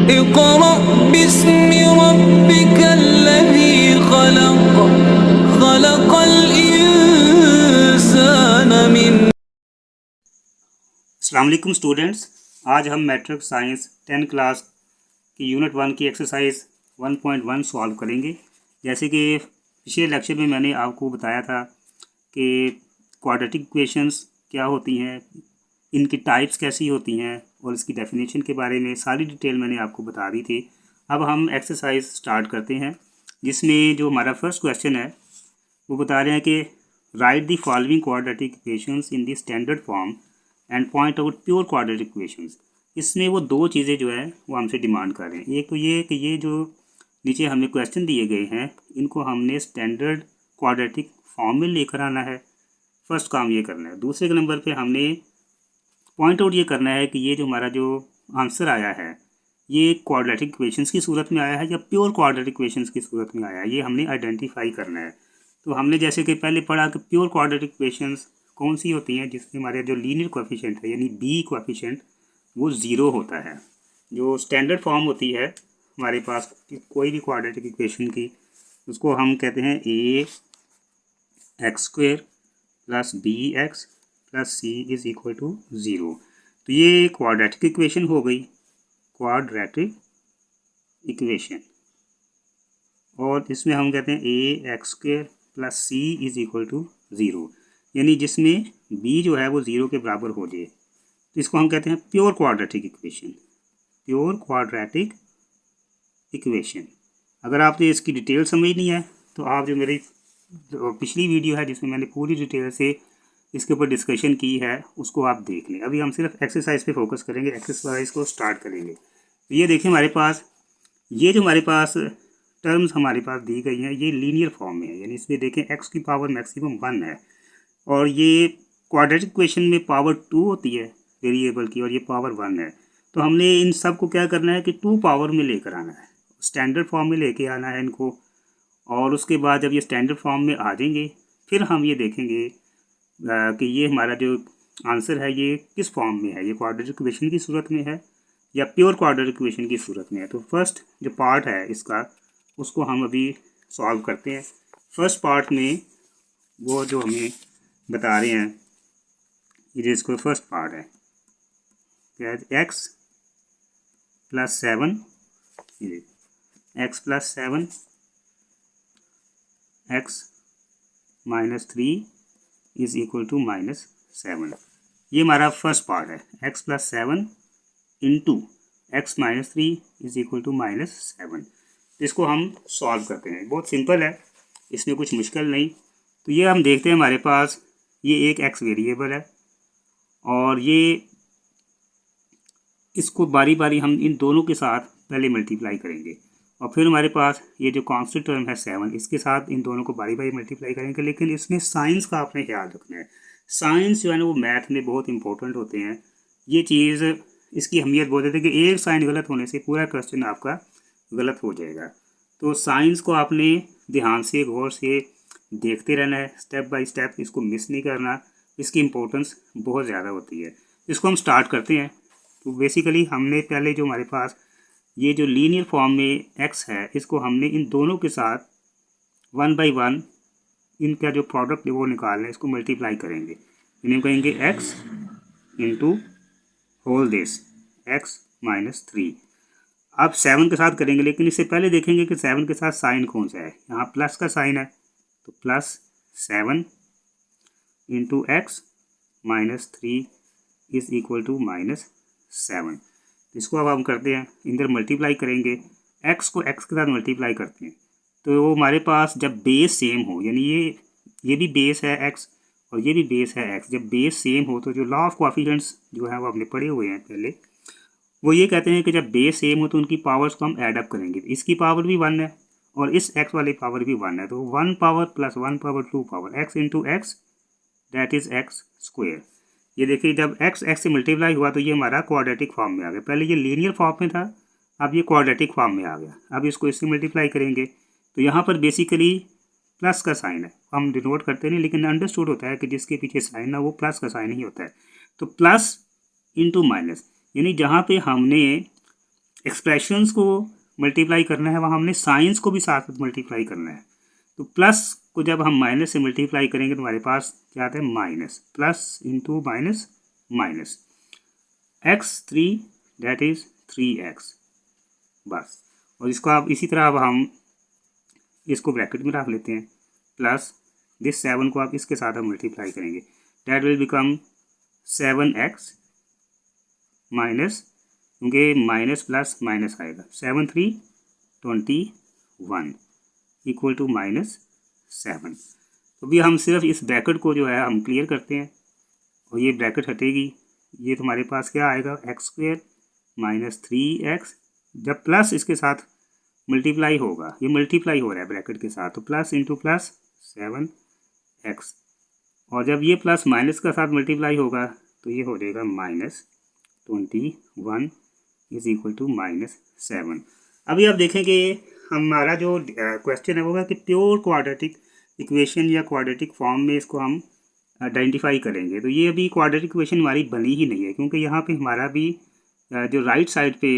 इक़रा बिस्मि रब्बिकल्लज़ी खलक़ खलक़ल इंसान मिन। अस्सलाम वालेकुम स्टूडेंट्स, आज हम मैट्रिक साइंस 10 क्लास की यूनिट 1 की एक्सरसाइज 1.1 सॉल्व करेंगे। जैसे कि पिछले लेक्चर में मैंने आपको बताया था कि क्वाड्रेटिक इक्वेशंस क्या होती हैं, इनकी टाइप्स कैसी होती हैं और इसकी डेफिनेशन के बारे में सारी डिटेल मैंने आपको बता दी थी। अब हम एक्सरसाइज स्टार्ट करते हैं, जिसमें जो हमारा फर्स्ट क्वेश्चन है वो बता रहे हैं कि right the following quadratic equations in the standard form and point out pure quadratic equations. इसमें वो दो चीज़ें जो है वो हमसे डिमांड कर रहे हैं। एक तो ये कि ये जो नीचे हमें क्वेश्चन दिए गए हैं इनको हमने स्टैंडर्ड क्वाड्रेटिक फॉर्म में लेकर आना है, फर्स्ट काम ये करना है। दूसरे के नंबर पे हमने पॉइंट आउट ये करना है कि ये जो हमारा जो आंसर आया है ये क्वाड्रेटिक इक्वेशंस की सूरत में आया है या प्योर क्वाड्रेटिक इक्वेशंस की सूरत में आया है, ये हमने आइडेंटिफाई करना है। तो हमने जैसे कि पहले पढ़ा कि प्योर क्वाड्रेटिक इक्वेशंस कौन सी होती हैं, जिसमें हमारे जो लीनियर कोएफिशिएंट है यानी बी कोएफिशिएंट वो ज़ीरो होता है। जो स्टैंडर्ड फॉर्म होती है हमारे पास कोई भी क्वाड्रेटिक इक्वेशन की, उसको हम कहते हैं A X square plus B X plus C is equal to zero. तो ये क्वाड्रेटिक इक्वेशन हो गई, क्वाड्रेटिक इक्वेशन। और इसमें हम कहते हैं A X square plus C is equal to zero, यानी जिसमें बी जो है वो ज़ीरो के बराबर हो जाए, तो इसको हम कहते हैं pure quadratic equation. Pure quadratic equation. अगर आपने इसकी डिटेल समझनी है तो आप जो मेरी पिछली वीडियो है जिसमें मैंने पूरी डिटेल से इसके ऊपर डिस्कशन की है उसको आप देख लें। अभी हम सिर्फ एक्सरसाइज पे फोकस करेंगे, एक्सरसाइज को स्टार्ट करेंगे। तो ये देखिए हमारे पास ये जो हमारे पास टर्म्स हमारे पास दी गई हैं ये लीनियर फॉर्म में है, यानी इसमें देखें एक्स की पावर मैक्सिमम 1 है और ये क्वाड्रेटिक इक्वेशन में पावर 2 होती है वेरिएबल की और ये पावर 1 है। तो हमने इन सब को क्या करना है कि 2 पावर में लेकर आना है, स्टैंडर्ड फॉर्म में लेके आना है इनको। और उसके बाद जब ये स्टैंडर्ड फॉर्म में आ जाएंगे फिर हम ये देखेंगे कि ये हमारा जो आंसर है ये किस फॉर्म में है, ये क्वाड्रेटिक इक्वेशन की सूरत में है या प्योर क्वाड्रेटिक इक्वेशन की सूरत में है। तो फर्स्ट जो पार्ट है इसका उसको हम अभी सॉल्व करते हैं। फर्स्ट पार्ट में वो जो हमें बता रहे हैं ये इसको फर्स्ट पार्ट है क्या है, x plus 7, x plus 7 x minus 3 is equal to minus 7। ये हमारा फर्स्ट पार्ट है, x plus 7 into x minus 3 is equal to minus 7। इसको हम सॉल्व करते हैं, बहुत सिंपल है, इसमें कुछ मुश्किल नहीं। तो ये हम देखते हैं हमारे पास ये एक एक्स वेरिएबल है और ये इसको बारी बारी हम इन दोनों के साथ पहले मल्टीप्लाई करेंगे और फिर हमारे पास ये जो कांस्टेंट टर्म है 7 इसके साथ इन दोनों को बारी बारी मल्टीप्लाई करेंगे। लेकिन इसमें साइंस का आपने ख्याल रखना है, साइंस जो है ना वो मैथ में बहुत इंपॉर्टेंट होते हैं। ये चीज़ इसकी अहमियत बहुत है कि एक साइन गलत होने से पूरा क्वेश्चन आपका गलत हो जाएगा। तो साइंस को आपने ध्यान से गौर से देखते रहना है, स्टेप बाय स्टेप, इसको मिस नहीं करना, इसकी इम्पोर्टेंस बहुत ज़्यादा होती है। इसको हम स्टार्ट करते हैं। तो बेसिकली हमने पहले जो हमारे पास ये जो लीनियर फॉर्म में एक्स है इसको हमने इन दोनों के साथ 1 बाई 1 इनका जो प्रोडक्ट है वो निकालना है, इसको मल्टीप्लाई करेंगे, इन्हें कहेंगे x into whole this x minus 3। अब 7 के साथ करेंगे, लेकिन इससे पहले देखेंगे कि 7 के साथ साइन कौन सा है। यहाँ प्लस का साइन है तो plus 7 into x minus 3 is equal to minus 7। इसको अब हम करते हैं, इधर मल्टीप्लाई करेंगे, एक्स को एक्स के साथ मल्टीप्लाई करते हैं तो वो हमारे पास जब बेस सेम हो, यानी ये भी बेस है एक्स और ये भी बेस है एक्स, जब बेस सेम हो तो जो लॉ ऑफ कोएफिशिएंट्स जो है वो हमने पढ़े हुए हैं पहले, वो ये कहते हैं कि जब बेस सेम हो तो उनकी पावर्स को हम ऐड अप करेंगे। इसकी पावर भी 1 है और इस एक्स वाली पावर भी 1 है, तो 1 power plus 1 power 2 power x into x that is x square. ये देखिए जब एक्स एक्स से मल्टीप्लाई हुआ तो ये हमारा क्वाड्रेटिक फॉर्म में आ गया। पहले ये लीनियर फॉर्म में था, अब ये क्वाड्रेटिक फॉर्म में आ गया। अब इसको इससे मल्टीप्लाई करेंगे तो यहाँ पर बेसिकली प्लस का साइन है, हम डिनोट करते नहीं लेकिन अंडरस्टूड होता है कि जिसके पीछे साइन है वो प्लस का साइन ही होता है। तो प्लस इंटू माइनस, यानी जहाँ पे हमने एक्सप्रेशंस को मल्टीप्लाई करना है वहाँ हमने साइंस को भी साथ साथ मल्टीप्लाई करना है। तो प्लस को जब हम माइनस से मल्टीप्लाई करेंगे तो हमारे पास क्या आता है minus, plus into minus minus x3 that is 3x बस। और इसको आप इसी तरह अब हम इसको ब्रैकेट में रख लेते हैं, प्लस दिस 7 को आप इसके साथ हम मल्टीप्लाई करेंगे, that will become 7x minus, क्योंकि माइनस प्लस माइनस आएगा, 7 3 21 इक्वल टू माइनस 7। तो भी हम सिर्फ इस ब्रैकेट को जो है हम क्लियर करते हैं और ये ब्रैकेट हटेगी, ये तुम्हारे पास क्या आएगा x² माइनस 3x, जब प्लस इसके साथ मल्टीप्लाई होगा, ये मल्टीप्लाई हो रहा है ब्रैकेट के साथ, तो प्लस इंटू प्लस 7x, और जब ये प्लस माइनस का साथ मल्टीप्लाई होगा तो ये हो जाएगा minus 21 is equal to minus 7। अभी आप देखें कि हमारा जो क्वेश्चन है वो है कि प्योर क्वाड्रेटिक इक्वेशन या क्वाड्रेटिक फॉर्म में इसको हम आइडेंटिफाई करेंगे। तो ये अभी क्वाड्रेटिक इक्वेशन हमारी बनी ही नहीं है, क्योंकि यहाँ पे हमारा भी जो राइट साइड पे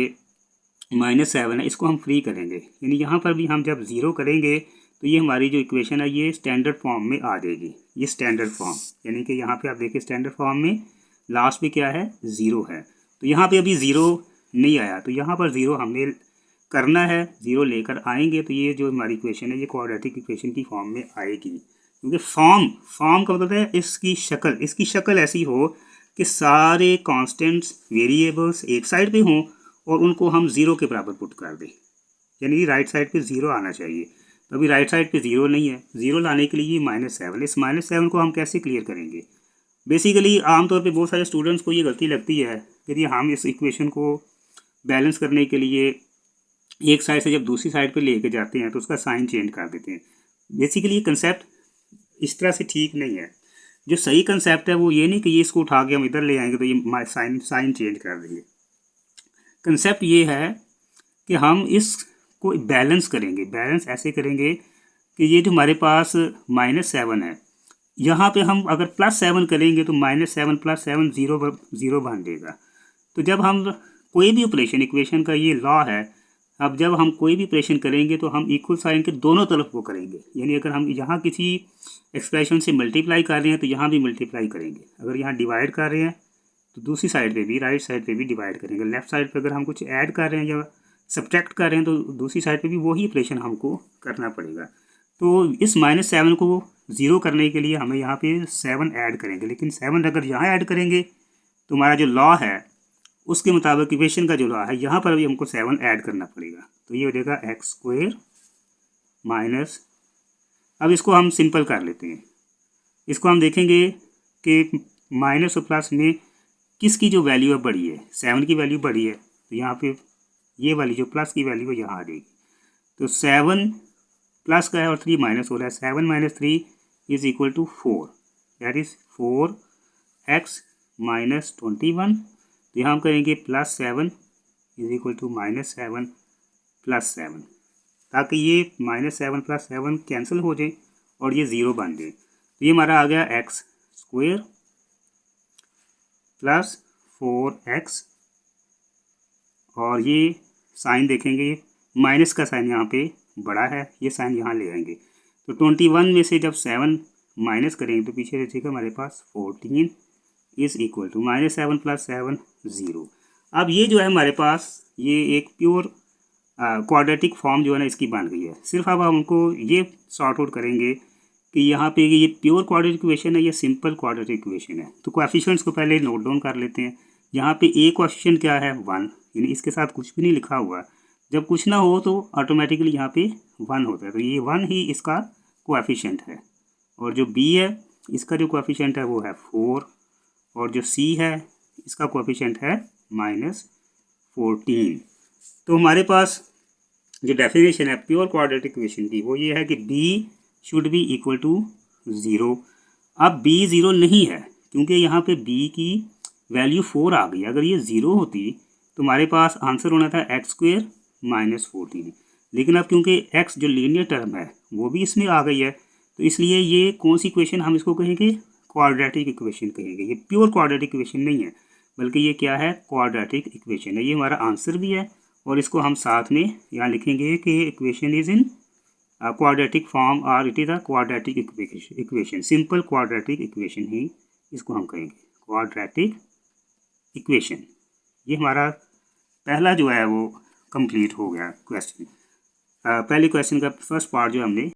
-7 है इसको हम फ्री करेंगे, यानी यहाँ पर भी हम जब ज़ीरो करेंगे तो ये हमारी जो इक्वेशन है ये स्टैंडर्ड फॉर्म में आ जाएगी। ये स्टैंडर्ड फॉर्म, यानी कि यहाँ पे आप देखिए स्टैंडर्ड फॉर्म में लास्ट पे क्या है, ज़ीरो है। तो यहाँ पे अभी ज़ीरो नहीं आया, तो यहाँ पर ज़ीरो हमने करना है, ज़ीरो लेकर आएंगे तो ये जो हमारी इक्वेशन है ये क्वाड्रेटिक इक्वेशन की फॉर्म में आएगी। क्योंकि फॉर्म का मतलब है इसकी शक्ल ऐसी हो कि सारे कांस्टेंट्स वेरिएबल्स एक साइड पे हों और उनको हम ज़ीरो के बराबर पुट कर दें, यानी राइट साइड पे ज़ीरो आना चाहिए। तो अभी राइट साइड पे ज़ीरो नहीं है, ज़ीरो लाने के लिए ये -7, इस -7 को हम कैसे क्लियर करेंगे। बेसिकली आमतौर पे बहुत सारे स्टूडेंट्स को ये गलती लगती है कि हम इस इक्वेशन को बैलेंस करने के लिए एक साइड से जब दूसरी साइड पे लेके जाते हैं तो उसका साइन चेंज कर देते हैं। बेसिकली ये कंसेप्ट इस तरह से ठीक नहीं है। जो सही कंसेप्ट है वो ये नहीं कि ये इसको उठा के हम इधर ले आएंगे तो ये साइन चेंज कर देंगे। कंसेप्ट ये है कि हम इसको बैलेंस करेंगे। बैलेंस ऐसे करेंगे कि ये जो हमारे पास -7 है, यहाँ पे हम अगर +7 करेंगे तो -7 + 7 0 बन जाएगा। तो जब हम कोई भी ऑपरेशन, इक्वेशन का ये लॉ है, अब जब हम कोई भी ऑपरेशन करेंगे तो हम इक्वल साइन के दोनों तरफ को करेंगे, यानी अगर हम यहाँ किसी एक्सप्रेशन से मल्टीप्लाई कर रहे हैं तो यहाँ भी मल्टीप्लाई करेंगे, अगर यहाँ डिवाइड कर रहे हैं तो दूसरी साइड पे भी, राइट साइड पे भी डिवाइड करेंगे, लेफ्ट साइड पे अगर हम कुछ ऐड कर रहे हैं या सब्ट्रैक्ट कर रहे हैं तो दूसरी साइड पे भी वही ऑपरेशन हमको करना पड़ेगा। तो इस -7 को ज़ीरो करने के लिए हमें यहाँ पे 7 ऐड करेंगे, लेकिन 7 अगर यहाँ ऐड करेंगे तो हमारा जो लॉ है उसके मुताबिक, इक्वेशन का जो लॉ है, यहाँ पर भी हमको 7 ऐड करना पड़ेगा। तो ये हो जाएगा x² माइनस, अब इसको हम सिंपल कर लेते हैं। इसको हम देखेंगे कि माइनस और प्लस में किसकी जो वैल्यू है बड़ी है, 7 की वैल्यू बड़ी है, तो यहाँ पे ये वाली जो प्लस की वैल्यू है यहाँ आ जाएगी। तो 7 प्लस का है और 3 माइनस हो रहा है, 7 - 3 is equal to 4, that is 4x minus 21। तो यहाँ हम करेंगे +7 इज इक्वल टू -7 + 7, ताकि ये -7 + 7 कैंसिल हो जाए और ये 0 बन जाए। तो ये हमारा आ गया x² + 4x, और ये साइन देखेंगे माइनस का साइन यहाँ पे बड़ा है, ये साइन यहाँ ले आएंगे। तो 21 में से जब 7 माइनस करेंगे तो पीछे रखेगा हमारे पास 14 इज़ इक्वल टू -7 + 7 0। अब ये जो है हमारे पास ये एक प्योर क्वाड्रेटिक फॉर्म जो है ना इसकी बन गई है। सिर्फ अब हम उनको ये सॉर्ट आउट करेंगे कि यहाँ पे ये प्योर क्वाड्रेटिक इक्वेशन है या सिंपल क्वाड्रेटिक इक्वेशन है। तो कोएफिशिएंट्स को पहले नोट डाउन कर लेते हैं। यहाँ पे ए कोएफिशिएंट क्या है, 1, यानी इसके साथ कुछ भी नहीं लिखा हुआ। जब कुछ ना हो तो ऑटोमेटिकली यहाँ पे 1 होता है, तो ये 1 ही इसका कोएफिशिएंट है। और जो बी है इसका जो कोएफिशिएंट है वो है 4, और जो सी है इसका कोएफिशिएंट है -14। तो हमारे पास जो डेफिनेशन है प्योर क्वाड्रेटिक इक्वेशन की वो ये है कि b should be equal to 0। अब बी 0 नहीं है क्योंकि यहाँ पे बी की वैल्यू 4 आ गई। अगर ये 0 होती तो हमारे पास आंसर होना था x² - 14, लेकिन अब क्योंकि x जो लीनियर टर्म है वो भी इसमें आ गई है, तो इसलिए ये कौन सी इक्वेशन हम इसको कहेंगे, क्वाड्रेटिक इक्वेशन कहेंगे। ये प्योर क्वाड्रेटिक इक्वेशन नहीं है, बल्कि ये क्या है, क्वाड्रेटिक इक्वेशन है। ये हमारा आंसर भी है और इसको हम साथ में यहाँ लिखेंगे कि equation is in quadratic form और it is a quadratic equation, simple quadratic equation ही इसको हम कहेंगे, क्वाड्रेटिक इक्वेशन। ये हमारा पहला जो है वो कंप्लीट हो गया क्वेश्चन। पहले क्वेश्चन का फर्स्ट पार्ट जो हमने